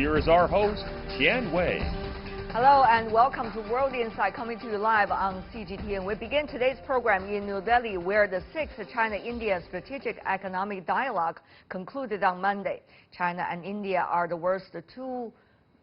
here is our host, Tian Wei. Hello and welcome to World Insight, coming to you live on CGTN. We begin today's program in New Delhi, where the 6th China-India Strategic Economic Dialogue concluded on Monday. China and India are the world's two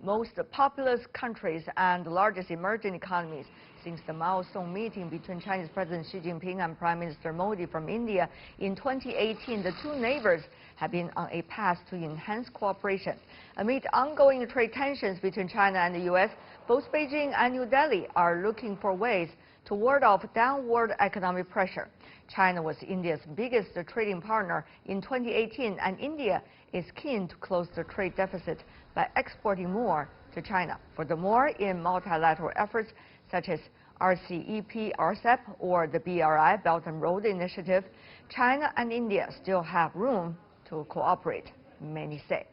most populous countries and largest emerging economies. Since the milestone meeting between Chinese President Xi Jinping and Prime Minister Modi from India in 2018, the two neighbors have been on a path to enhance cooperation. Amid ongoing trade tensions between China and the U.S., both Beijing and New Delhi are looking for ways to ward off downward economic pressure. China was India's biggest trading partner in 2018, and India is keen to close the trade deficit by exporting more to China. Furthermore, in multilateral efforts such as RCEP, RCEP, or the BRI, Belt and Road Initiative, China and India still have room to cooperate, many say.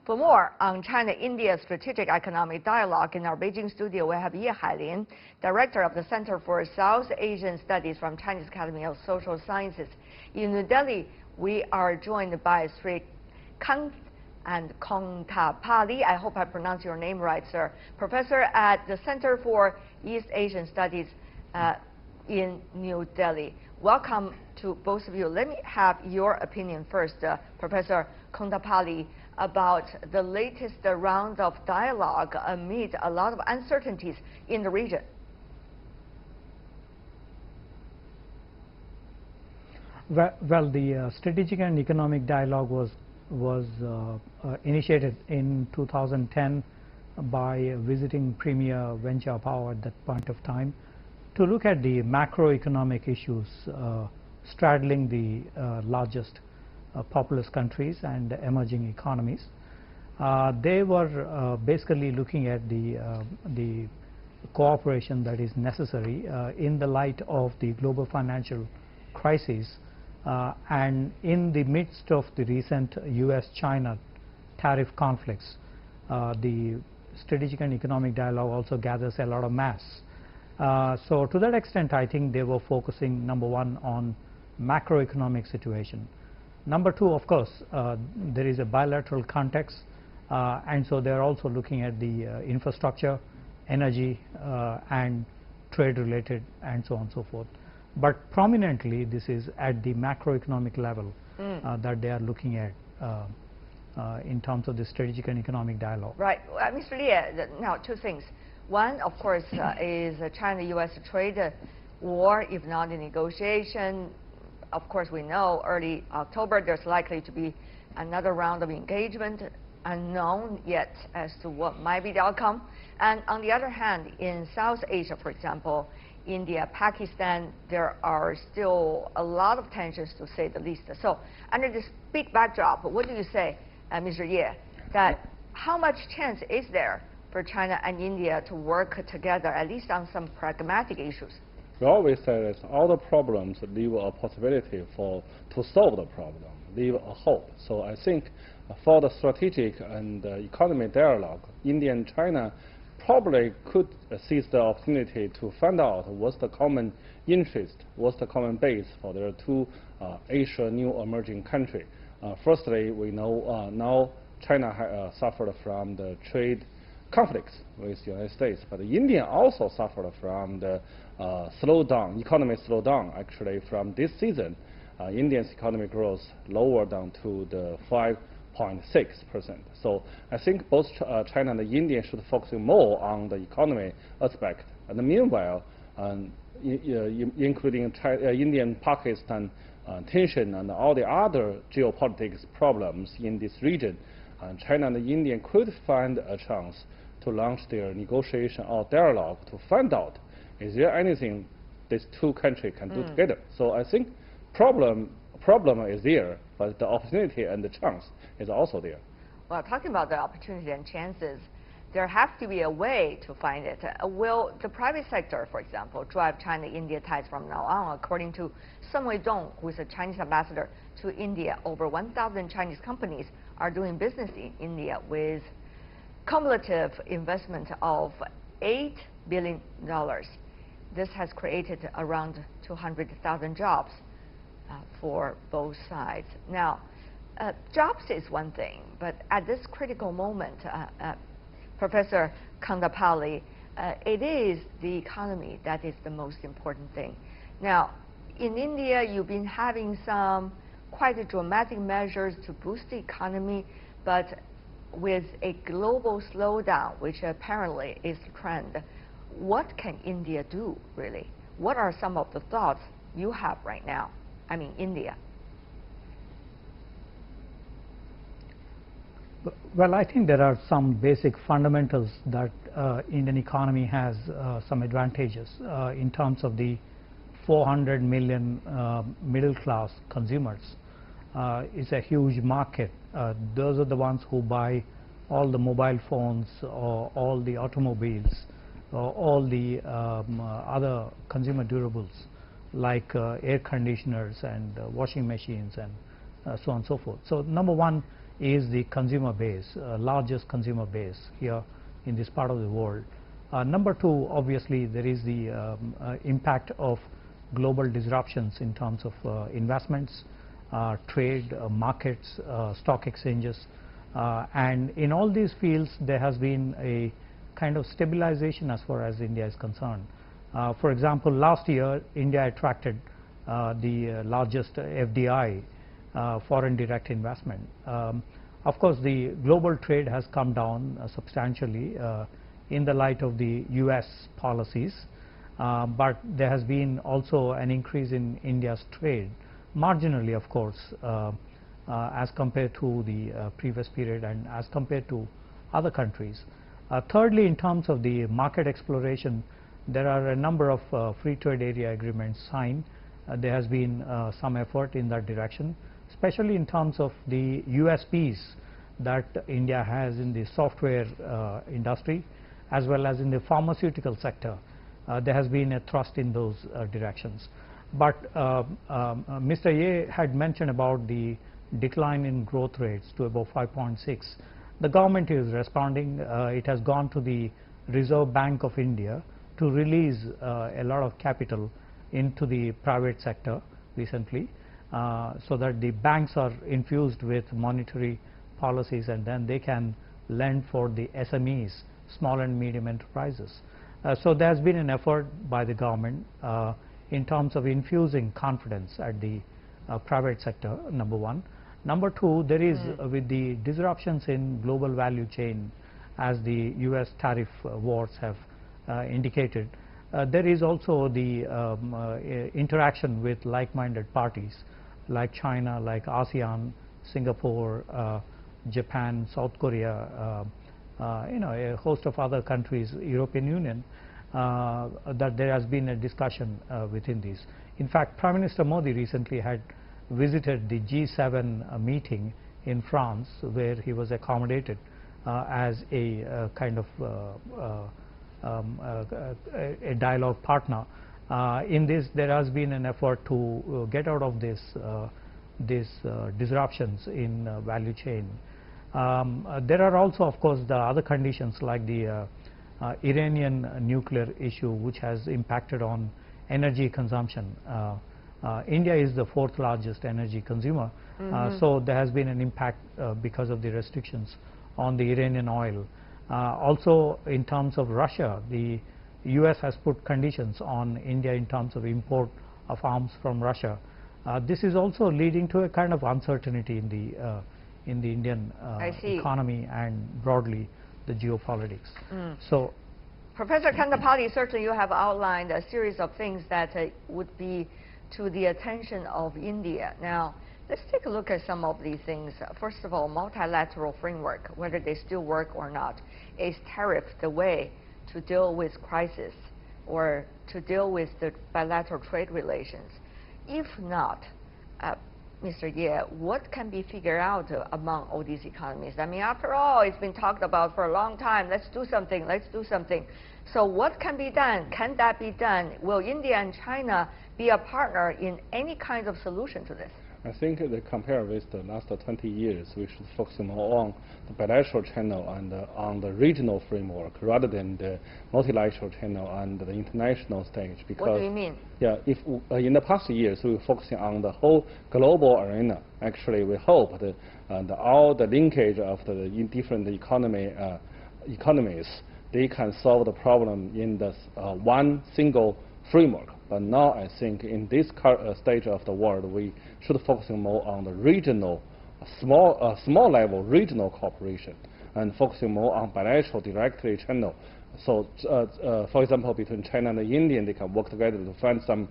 For more on China-India Strategic Economic Dialogue, in our Beijing studio, we have Ye Hailin, Director of the Center for South Asian Studies from Chinese Academy of Social Sciences. In New Delhi, we are joined by Sri Kant and Kontapalli. I hope I pronounced your name right, sir. Professor at the Center for East Asian Studies in New Delhi. Welcome to both of you. Let me have your opinion first, Professor Kontapalli, about the latest round of dialogue amid a lot of uncertainties in the region. Well, the strategic and economic dialogue was initiated in 2010 by visiting Premier Wen Jiabao at that point of time to look at the macroeconomic issues straddling the largest populous countries and emerging economies. They were basically looking at the cooperation that is necessary in the light of the global financial crisis and in the midst of the recent US-China tariff conflicts. The strategic and economic dialogue also gathers a lot of mass. So to that extent, I think they were focusing, number one, on macroeconomic situation. Number two, of course, there is a bilateral context, and so they're also looking at the infrastructure, energy, and trade-related, and so on and so forth. But prominently, this is at the macroeconomic level that they are looking at in terms of the strategic and economic dialogue. Right. Mr. Liu, now two things. One, of course, is China-U.S. trade war, if not a negotiation. Of course, we know early October there's likely to be another round of engagement, unknown yet as to what might be the outcome. And on the other hand, in South Asia, for example, India, Pakistan, there are still a lot of tensions, to say the least. So under this big backdrop, what do you say, Mr. Ye, that how much chance is there for China and India to work together, at least on some pragmatic issues? We always say that all the problems leave a possibility to solve the problem, leave a hope. So I think for the strategic and economic dialogue, India and China probably could seize the opportunity to find out what's the common interest, what's the common base for their two Asia new emerging country. Firstly, we know now China suffered from the trade conflicts with the United States, but India also suffered from the economic slowdown. Actually, from this season, India's economic growth lowered down to the 5.6%. So I think both China and India should focus more on the economy aspect. And meanwhile, including India and Pakistan tension and all the other geopolitics problems in this region, China and India could find a chance to launch their negotiation or dialogue to find out, is there anything these two countries can do together? So I think problem is there, but the opportunity and the chance is also there. Well, talking about the opportunity and chances, there has to be a way to find it. Will the private sector, for example, drive China-India ties from now on? According to Sun Weidong, who is a Chinese ambassador to India, over 1,000 Chinese companies are doing business in India with cumulative investment of $8 billion. This has created around 200,000 jobs for both sides. Now, Jobs is one thing, but at this critical moment, Professor Kandapalli, it is the economy that is the most important thing. Now, in India, you've been having some quite dramatic measures to boost the economy, but with a global slowdown, which apparently is the trend, what can India do, really? What are some of the thoughts you have right now? I mean, India. Well, I think there are some basic fundamentals that Indian economy has some advantages in terms of the 400 million middle class consumers. It's a huge market. Those are the ones who buy all the mobile phones, or all the automobiles, or all the other consumer durables like air conditioners and washing machines and so on and so forth. So number one is the consumer base, largest consumer base here in this part of the world. Number two, obviously, there is the impact of global disruptions in terms of investments, trade, markets, stock exchanges, and in all these fields there has been a kind of stabilization as far as India is concerned. For example, last year India attracted the largest FDI, foreign direct investment. Of course, the global trade has come down substantially in the light of the US policies, but there has been also an increase in India's trade, marginally of course, as compared to the previous period and as compared to other countries. Thirdly, in terms of the market exploration, there are a number of free trade area agreements signed. There has been some effort in that direction, especially in terms of the USPs that India has in the software industry as well as in the pharmaceutical sector. There has been a thrust in those directions. But Mr. Ye had mentioned about the decline in growth rates to about 5.6. The government is responding. It has gone to the Reserve Bank of India to release a lot of capital into the private sector recently, so that the banks are infused with monetary policies and then they can lend for the SMEs, small and medium enterprises. So there has been an effort by the government in terms of infusing confidence at the private sector, number one. Number two, there is with the disruptions in global value chain, as the US tariff wars have indicated, there is also the interaction with like-minded parties like China, like ASEAN, Singapore, Japan, South Korea, a host of other countries, European Union, that there has been a discussion within these. In fact, Prime Minister Modi recently had visited the G7 meeting in France, where he was accommodated as a kind of a dialogue partner. In this, there has been an effort to get out of this disruptions in value chain. There are also, of course, the other conditions like the Iranian nuclear issue, which has impacted on energy consumption. India is the fourth largest energy consumer, so there has been an impact because of the restrictions on the Iranian oil. Also, in terms of Russia, the US has put conditions on India in terms of import of arms from Russia. This is also leading to a kind of uncertainty in the Indian economy and broadly the geopolitics. So, Professor Kandapalli, certainly you have outlined a series of things that would be to the attention of India. Now, let's take a look at some of these things. First of all, multilateral framework, whether they still work or not. Is tariff the way to deal with crisis or to deal with the bilateral trade relations? If not, Mr. Ye, what can be figured out among all these economies? I mean, after all, it's been talked about for a long time. Let's do something. Let's do something. So what can be done? Can that be done? Will India and China be a partner in any kind of solution to this? I think compared with the last 20 years, we should focus more on the bilateral channel and on the regional framework rather than the multilateral channel and the international stage. Because what do you mean? Yeah, if in the past years we were focusing on the whole global arena. Actually, we hope that all the linkage of the different economies, they can solve the problem in the one single framework. But now I think in this stage of the world, we should focus more on the regional, small level regional cooperation, and focusing more on bilateral directly channel. So, for example, between China and India, they can work together to find some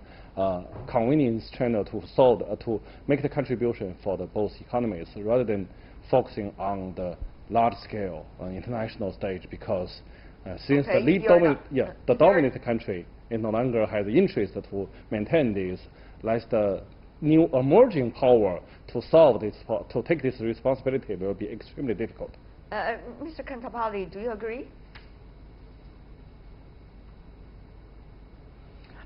convenience channel to solve, to make the contribution for the both economies, rather than focusing on the large scale international stage, because since the dominant country it no longer has the interest to maintain this, like the new emerging power to solve this, to take this responsibility will be extremely difficult. Mr. Kantapali, do you agree?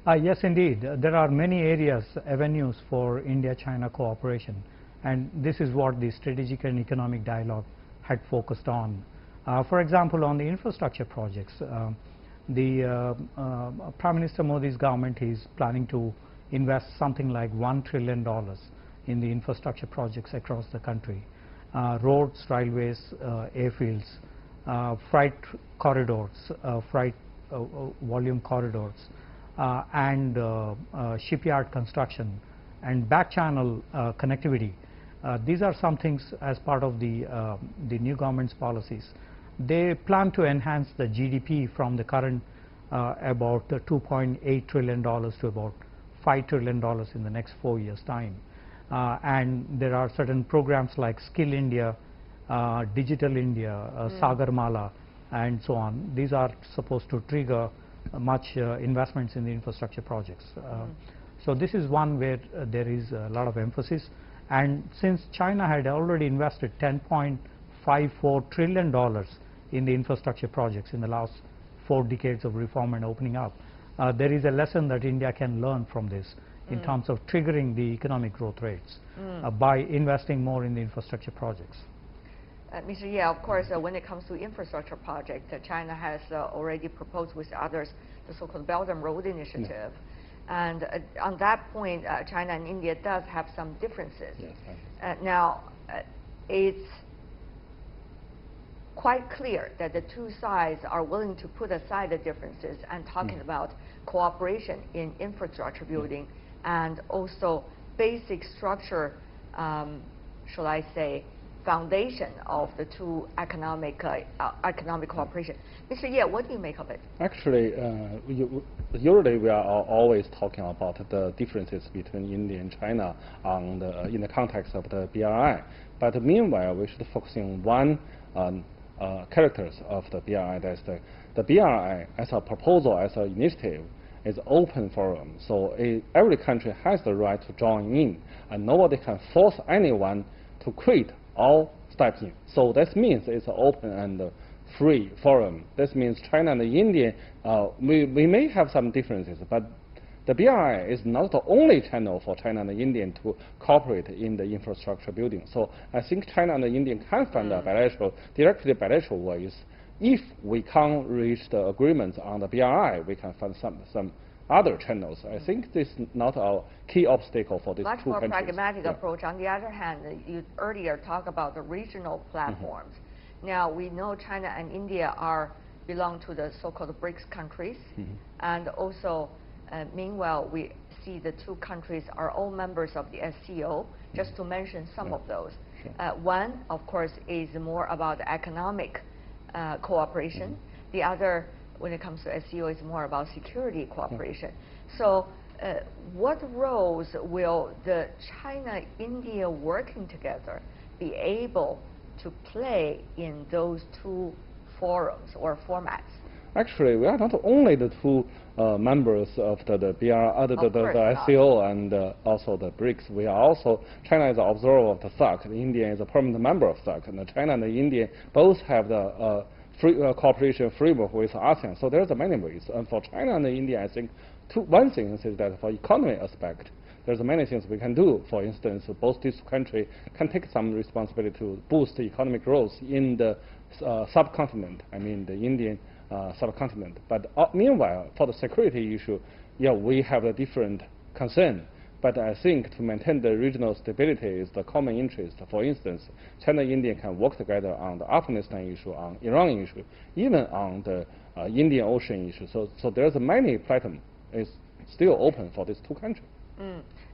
Yes, indeed. There are many areas, avenues for India-China cooperation, and this is what the strategic and economic dialogue had focused on. For example, on the infrastructure projects, Prime Minister Modi's government is planning to invest something like $1 trillion in the infrastructure projects across the country. Roads, railways, airfields, freight corridors, freight volume corridors, and shipyard construction and back channel connectivity. These are some things as part of the new government's policies. They plan to enhance the GDP from the current about $2.8 trillion to about $5 trillion in the next 4 years' time. And there are certain programs like Skill India, Digital India, Sagarmala, and so on. These are supposed to trigger much investments in the infrastructure projects. So this is one where there is a lot of emphasis. And since China had already invested $10.54 trillion in the infrastructure projects in the last 4 decades of reform and opening up, there is a lesson that India can learn from this in terms of triggering the economic growth rates by investing more in the infrastructure projects. Mr. Ye, of course, when it comes to infrastructure projects, China has already proposed with others the so-called Belt and Road Initiative. And on that point, China and India does have some differences. Now, it's quite clear that the two sides are willing to put aside the differences and talking about cooperation in infrastructure building and also basic structure, shall I say, foundation of the two economic cooperation. Mr. Ye, what do you make of it? Actually, usually we are always talking about the differences between India and China in the context of the BRI. But meanwhile, we should focus on one characters of the BRI. That's the BRI as a proposal, as an initiative, is open forum. So every country has the right to join in, and nobody can force anyone to quit all steps in. So that means it's an open and free forum. That means China and India, we may have some differences, but the BRI is not the only channel for China and India to cooperate in the infrastructure building. So I think China and India can find a directly bilateral ways. If we can't reach the agreements on the BRI, we can find some other channels. I think this is not a key obstacle for these two countries. Much more pragmatic approach. On the other hand, you earlier talked about the regional platforms. Now, we know China and India belong to the so-called BRICS countries, and also, meanwhile, we see the two countries are all members of the SCO, just to mention some of those. One, of course, is more about economic cooperation. The other, when it comes to SCO, is more about security cooperation. So what roles will the China-India working together be able to play in those two forums or formats? Actually, we are not only the two members of the SCO and also the BRICS. We are also, China is an observer of the SAC, India is a permanent member of SAC, and China and India both have the cooperation framework with ASEAN. So there's many ways. And for China and India, I think one thing is that for economy aspect, there's many things we can do. For instance, both these countries can take some responsibility to boost economic growth in the subcontinent, I mean the Indian subcontinent. But meanwhile, for the security issue, yeah, we have a different concern. But I think to maintain the regional stability is the common interest. For instance, China and India can work together on the Afghanistan issue, on Iran issue, even on the Indian Ocean issue. So there's many platform is still open for these two countries.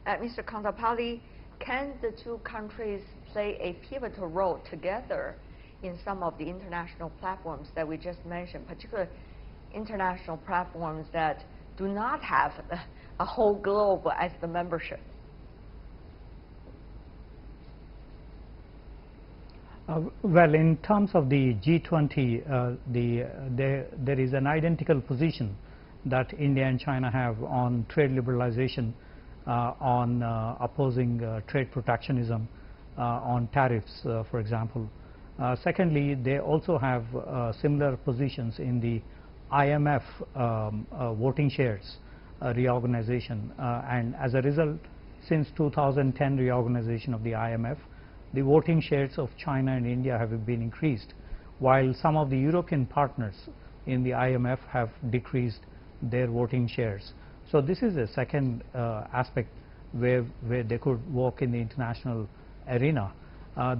Mr. Kantapali, can the two countries play a pivotal role together in some of the international platforms that we just mentioned, particularly international platforms that do not have a whole globe as the membership? Well, in terms of the G20, there is an identical position that India and China have on trade liberalization, on opposing trade protectionism, on tariffs, for example. Secondly, they also have similar positions in the IMF voting shares reorganization, and as a result, since 2010 reorganization of the IMF, the voting shares of China and India have been increased, while some of the European partners in the IMF have decreased their voting shares. So this is a second aspect where they could work in the international arena.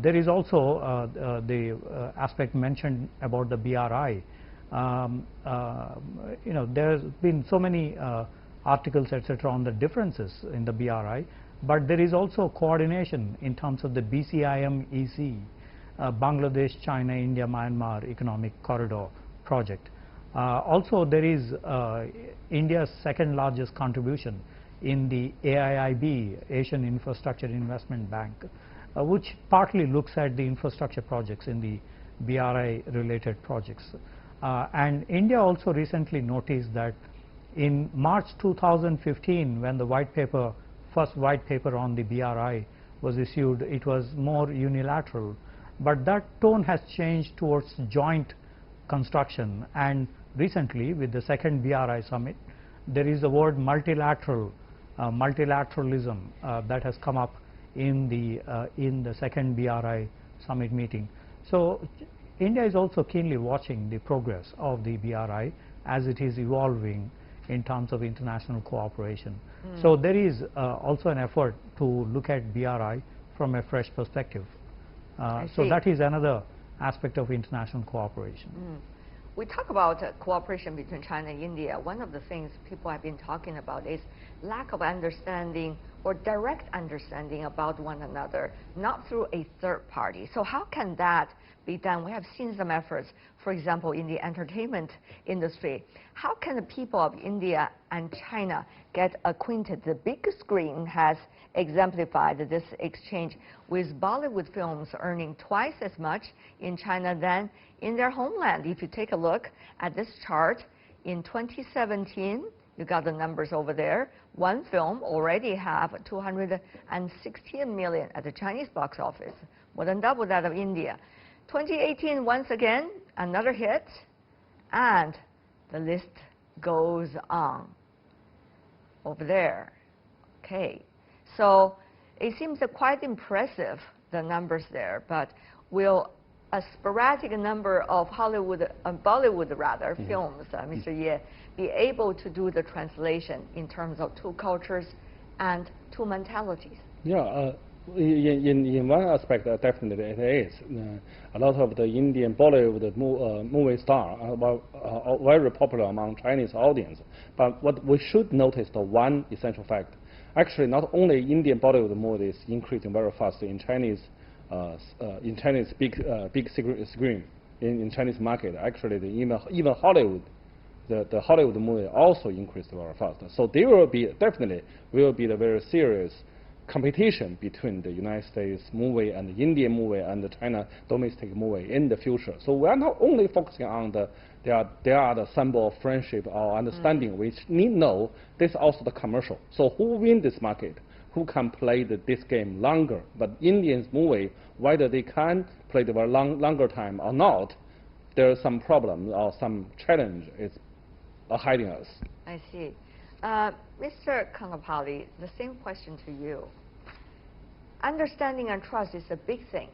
There is also the aspect mentioned about the BRI. There's been so many articles, etc., on the differences in the BRI, but there is also coordination in terms of the BCIM-EC, Bangladesh, China, India, Myanmar Economic Corridor project. Also, there is India's second largest contribution in the AIIB, Asian Infrastructure Investment Bank, which partly looks at the infrastructure projects in the BRI related projects. And India also recently noticed that in March 2015, when the first white paper on the BRI was issued, it was more unilateral, but that tone has changed towards joint construction, and recently with the second BRI summit, there is the word multilateral, multilateralism that has come up in the second BRI summit meeting. So India is also keenly watching the progress of the BRI as it is evolving in terms of international cooperation. So there is also an effort to look at BRI from a fresh perspective. So that is another aspect of international cooperation. We talk about cooperation between China and India. One of the things people have been talking about is lack of understanding or direct understanding about one another, not through a third party. So how can that be done? We have seen some efforts, for example, in the entertainment industry. How can the people of India and China get acquainted? The big screen has exemplified this exchange, with Bollywood films earning twice as much in China than in their homeland. If you take a look at this chart, in 2017, you got the numbers over there. One film already have 216 million at the Chinese box office, more than double that of India. 2018, once again, another hit, and the list goes on over there. Okay, so it seems quite impressive, the numbers there, but will a sporadic number of Bollywood rather, films, Mr. Ye, be able to do the translation in terms of two cultures and two mentalities? Yeah, in one aspect, definitely it is. A lot of the Indian Bollywood movie stars are very popular among Chinese audience. But what we should notice, the one essential fact, actually not only Indian Bollywood movies increasing very fast in Chinese big screen in Chinese market. Actually, even Hollywood, the Hollywood movie also increased very fast. So there will be definitely the very serious competition between the United States movie and the Indian movie and the China domestic movie in the future. So we are not only focusing on they are the symbol of friendship or understanding, which need know this also the commercial. So who win this market? Who can play this game longer? But Indians movie, whether they can play the longer time or not, there is some problem or some challenge is hiding us. I see. Mr. Kangapali, the same question to you. Understanding and trust is a big thing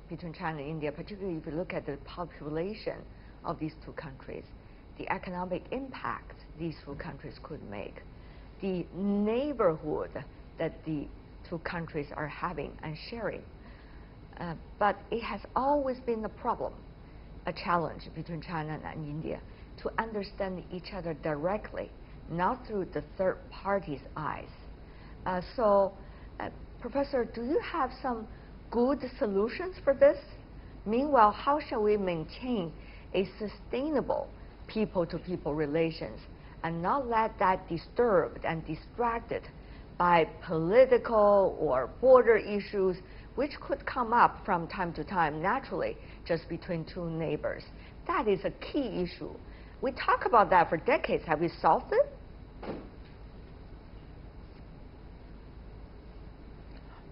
between China and India, particularly if you look at the population of these two countries, the economic impact these two countries could make, the neighborhood that the two countries are having and sharing. But it has always been a problem, a challenge between China and India to understand each other directly, not through the third party's eyes. Professor, do you have some good solutions for this? Meanwhile, how shall we maintain a sustainable people-to-people relations and not let that disturbed and distracted by political or border issues which could come up from time to time naturally just between two neighbors? That is a key issue. We talk about that for decades. Have we solved it?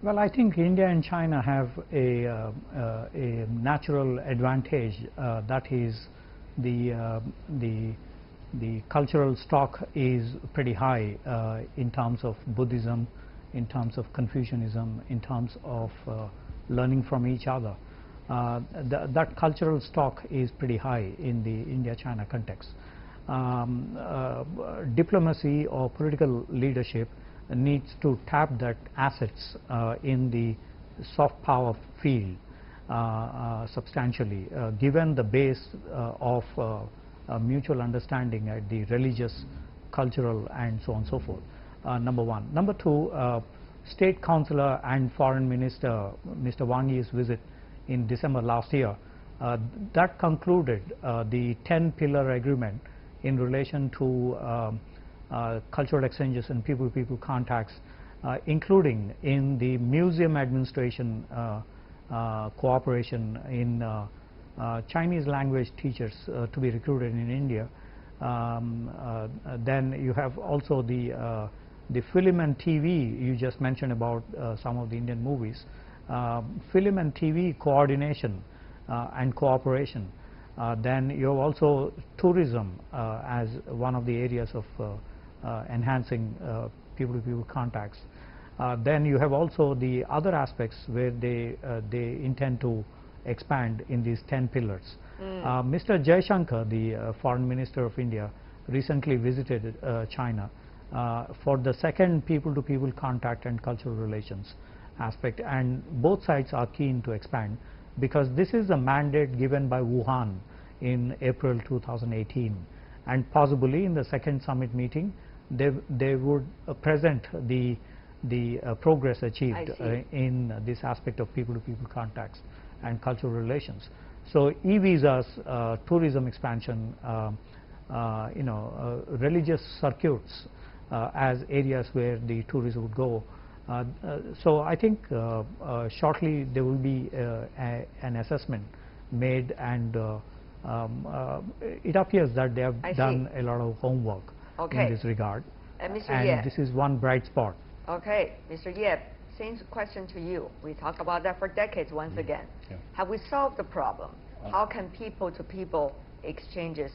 Well, I think India and China have a natural advantage. That is, the cultural stock is pretty high in terms of Buddhism, in terms of Confucianism, in terms of learning from each other. That cultural stock is pretty high in the India-China context. Diplomacy or political leadership needs to tap that assets in the soft power field substantially, given the base of mutual understanding at the religious, cultural, and so on and so forth. Number one. Number two, State Councillor and Foreign Minister Mr. Wang Yi's visit in December last year, that concluded the 10-pillar agreement in relation to cultural exchanges and people-to-people contacts, including in the museum administration cooperation in Chinese language teachers to be recruited in India. Then you have also the film and TV. You just mentioned about some of the Indian movies. Film and TV coordination and cooperation. Then you have also tourism as one of the areas of enhancing people-to-people contacts. Then you have also the other aspects where they intend to expand in these 10 pillars. Mr. Jaishankar, the Foreign Minister of India, recently visited China for the second people-to-people contact and cultural relations aspect, and both sides are keen to expand because this is a mandate given by Wuhan in April 2018, and possibly in the second summit meeting they would present the progress achieved in this aspect of people-to-people contacts and cultural relations. So e-visas, tourism expansion, religious circuits as areas where the tourists would go. So I think shortly there will be an assessment made, and it appears that they have done a lot of homework in this regard. Mr. And Ye. this is one bright spot. Okay, Mr. Ye, same question to you. We talk about that for decades once again. Yeah. Have we solved the problem? How can people-to-people exchanges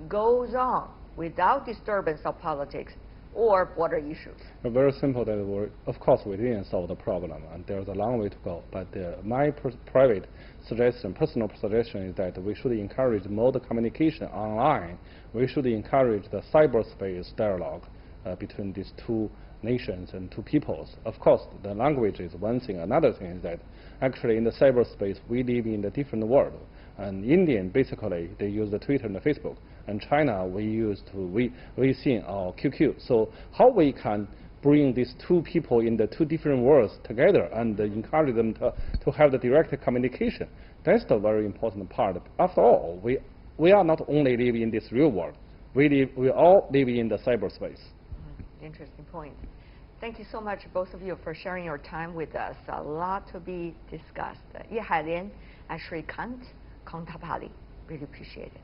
goes on without disturbance of politics or border issues? Very simple. That of course we didn't solve the problem, and there's a long way to go. But my private suggestion, personal suggestion, is that we should encourage more the communication online. We should encourage the cyberspace dialogue between these two nations and two peoples. Of course, the language is one thing. Another thing is that actually in the cyberspace we live in a different world. And Indian, basically, they use the Twitter and the Facebook. And China, we use Weixin or QQ. So how we can bring these two people in the two different worlds together and encourage them to have the direct communication? That's the very important part. After all, we are not only living in this real world. We all live in the cyberspace. Interesting point. Thank you so much, both of you, for sharing your time with us. A lot to be discussed. Ye Hailian and Shrikant Kantapali. Really appreciate it.